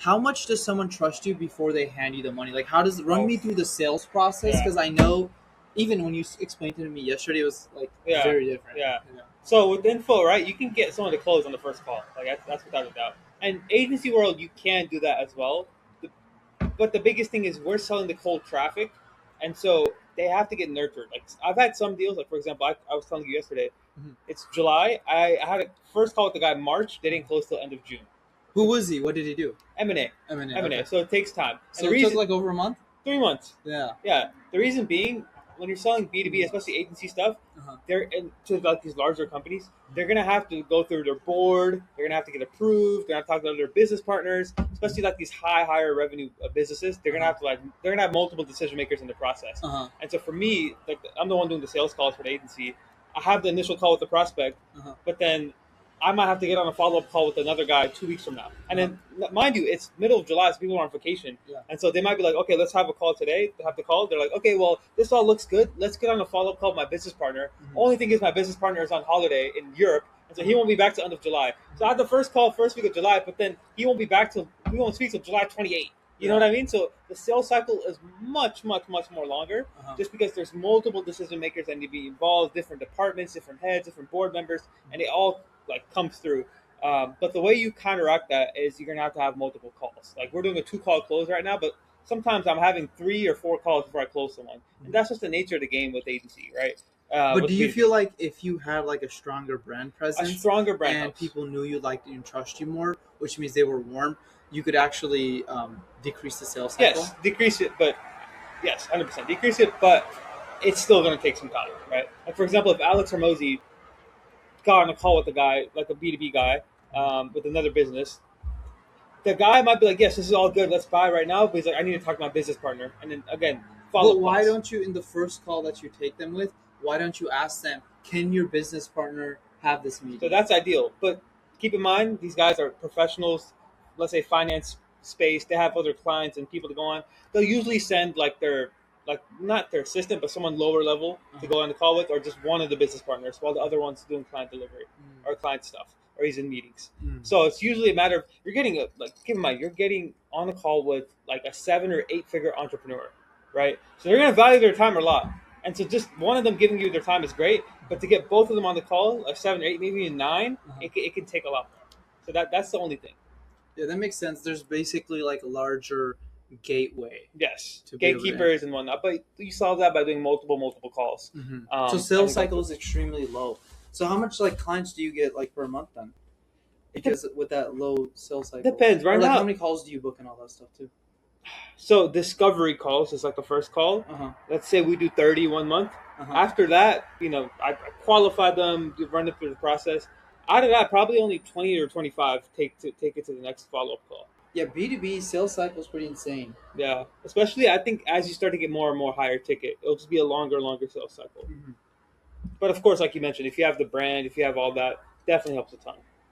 how much does someone trust you before they hand you the money? Like, how does run Oh, me through the sales process? yeah, Because I know, even when you explained it to me yesterday, it was like yeah, very different. yeah. You know? So with info, right, you can get someone to close on the first call. Like that's without a doubt. And agency world, you can do that as well. But the biggest thing is we're selling the cold traffic, and so they have to get nurtured. Like I've had some deals, like for example, I was telling you yesterday, Mhm. it's July. I had a first call with the guy March. They didn't close till end of June. Who was he? What did he do? M&A, M&A. M&A. Okay. So it takes time, and So the it took reason like over a month. 3 months. Yeah. Yeah, the reason being when you're selling B2B, especially agency stuff, Uh-huh. they're to like these larger companies. They're gonna have to go through their board. They're gonna have to get approved. They're gonna have to talk to their business partners, especially like these higher revenue businesses. They're gonna have to they're gonna have multiple decision makers in the process. Uh-huh. And so for me, like I'm the one doing the sales calls for the agency. I have the initial call with the prospect, Uh-huh. but then I might have to get on a follow up call with another guy 2 weeks from now. And Uh-huh. then, mind you, it's middle of July, so people are on vacation. Yeah. And so they might be like, okay, let's have a call today. They have the call. They're like, okay, well, this all looks good. Let's get on a follow up call with my business partner. Mhm. Only thing is, my business partner is on holiday in Europe. And so he won't be back till end of July. So I had the first call first week of July, but then he won't be back till, we won't speak till July 28th. You know Yeah. what I mean? So the sales cycle is much more longer Uh-huh. just because there's multiple decision makers that need to be involved, different departments, different heads, different board members, and it all like comes through. But the way you counteract that is you're gonna have to have multiple calls. Like we're doing a 2 call close right now, but sometimes I'm having 3 or 4 calls before I close someone, and that's just the nature of the game with agency, right? But With do you B2B. feel like if you had like a stronger brand A presence stronger brand and helps. people knew you, liked you, and trust you more, which means they were warm, you could actually decrease the sales cycle? Yes, decrease it, but yes, 100% decrease it, but it's still going to take some time, right? Like for example, if Alex Hermosi got on a call with a guy, like a B2B guy, with another business, the guy might be like, yes, this is all good, let's buy right now, but he's like, I need to talk to my business partner. And then again, follow But up why calls. don't you, in the first call that you take them with, why don't you ask them, can your business partner have this meeting? So that's ideal. But keep in mind, these guys are professionals, let's say finance space, they have other clients and people to go on. They'll usually send like their like not their assistant, but someone lower level to go on the call with, or just one of the business partners, while the other one's doing client delivery or client stuff, or he's in meetings. Mm. So it's usually a matter of you're getting a like keep in mind you're getting on the call with like a 7 or 8 figure entrepreneur, right? So they're gonna value their time a lot. And so just one of them giving you their time is great, but to get both of them on the call, like 7 or 8, maybe even 9, it can take a lot more. So that's the only thing. Yeah, that makes sense. There's basically like a larger gateway Yes, to be able to. gatekeepers and whatnot, but you solve that by doing multiple calls. Mhm. and So sales going cycle through. is extremely low. So how much like clients do you get like per month then? Because with that low sales cycle, Depends. Right or like now, how many calls do you book and all that stuff too? so discovery calls is like the first call. Uh huh. Let's say we do 30 1 month. Uh-huh. After that, I qualify them, run it through the process. Out of that, probably only 20 or 25 take it to the next follow up call. Yeah, B2B sales cycle is pretty insane. Yeah, especially I think as you start to get more and more higher ticket, it'll just be a longer sales cycle. Mhm. But of course, like you mentioned, if you have the brand, if you have all that, definitely helps a ton.